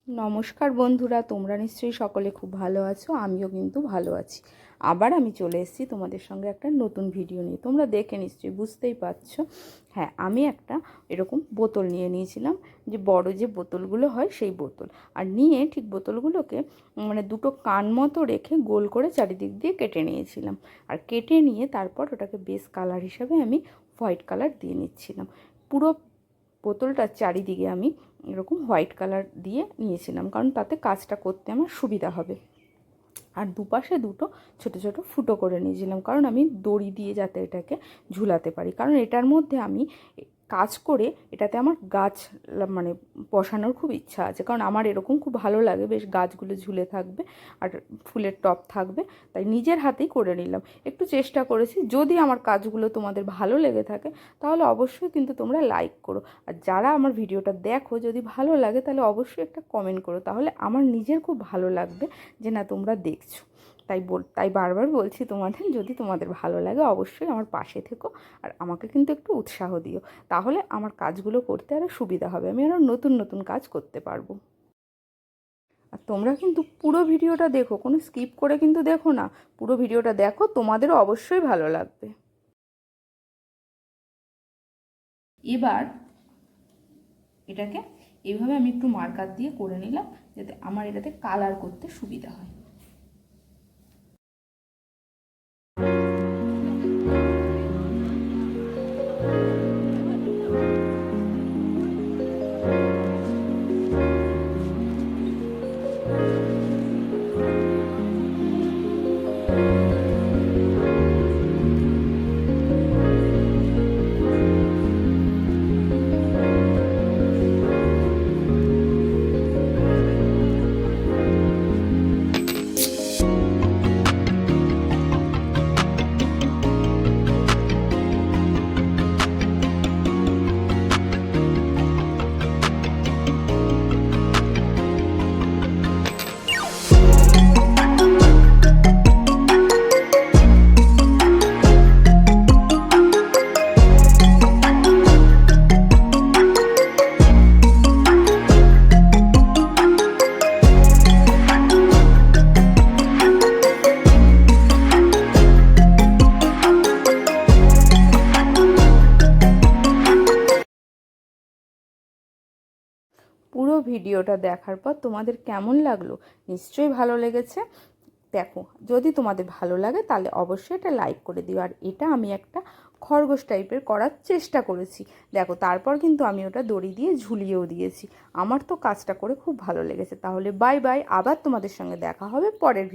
নমস্কার বন্ধুরা, তোমরা নিশ্চয়ই সকলে খুব ভালো আছো। আমিও কিন্তু ভালো আছি। আবার আমি চলে এসেছি তোমাদের সঙ্গে একটা নতুন ভিডিও নিয়ে। তোমরা দেখে নিশ্চয়ই বুঝতেই পারছো। হ্যাঁ, আমি একটা এরকম বোতল নিয়ে নিয়েছিলাম, যে বড় যে বোতলগুলো হয় সেই বোতল। আর নিয়ে ঠিক বোতলগুলোকে মানে দুটো কান মতো রেখে গোল করে চারিদিক দিয়ে কেটে নিয়েছিলাম। আর কেটে নিয়ে তারপর ওটাকে বেস কালার হিসাবে আমি হোয়াইট কালার দিয়ে নিচ্ছিলাম। পুরো বোতলটার চারিদিকে আমি এরকম হোয়াইট কালার দিয়ে নিয়েছিলাম, কারণ তাতে কাজটা করতে আমার সুবিধা হবে। আর দুপাশে দুটো ছোট ছোট ফুটো করে নিয়েছিলাম, কারণ আমি দড়ি দিয়ে যাতে এটাকে ঝুলাতে পারি। কারণ এটার মধ্যে আমি কাজ করে এটাতে আমার গাছ মানে বসানোর খুব ইচ্ছা আছে, কারণ আমার এরকম খুব ভালো লাগে, বেশ গাছগুলো ঝুলে থাকবে আর ফুলের টব থাকবে। তাই নিজের হাতেই করে নিলাম, একটু চেষ্টা করেছি। যদি আমার কাজগুলো তোমাদের ভালো লেগে থাকে তাহলে অবশ্যই কিন্তু তোমরা লাইক করো। আর যারা আমার ভিডিওটা দেখো, যদি ভালো লাগে তাহলে অবশ্যই একটা কমেন্ট করো, তাহলে আমার নিজের খুব ভালো লাগবে যে না, তোমরা দেখছো। তাই বারবার বলছি তোমাদের, যদি তোমাদের ভালো লাগে অবশ্যই আমার পাশে থেকো আর আমাকে কিন্তু একটু উৎসাহ দিও। তাহলে আমার কাজগুলো করতে আরও সুবিধা হবে, আমি আরও নতুন নতুন কাজ করতে পারবো। আর তোমরা কিন্তু পুরো ভিডিওটা দেখো, কোনো স্কিপ করে কিন্তু দেখো না, পুরো ভিডিওটা দেখো, তোমাদেরও অবশ্যই ভালো লাগবে। এবার এটাকে এইভাবে আমি একটু মার্কার দিয়ে করে নিলাম, যাতে আমার এটাতে কালার করতে সুবিধা হয়। পুরো ভিডিওটা দেখার পর তোমাদের কেমন লাগলো? নিশ্চয়ই ভালো লেগেছে। দেখো, যদি তোমাদের ভালো লাগে তাহলে অবশ্যই এটা লাইক করে দিও। আর এটা আমি একটা খরগোশ টাইপের করার চেষ্টা করেছি। দেখো, তারপর কিন্তু আমি ওটা দড়ি দিয়ে ঝুলিয়েও দিয়েছি। আমার তো কাজটা করে খুব ভালো লেগেছে। তাহলে বাই বাই, আবার তোমাদের সঙ্গে দেখা হবে পরের ভিডিও।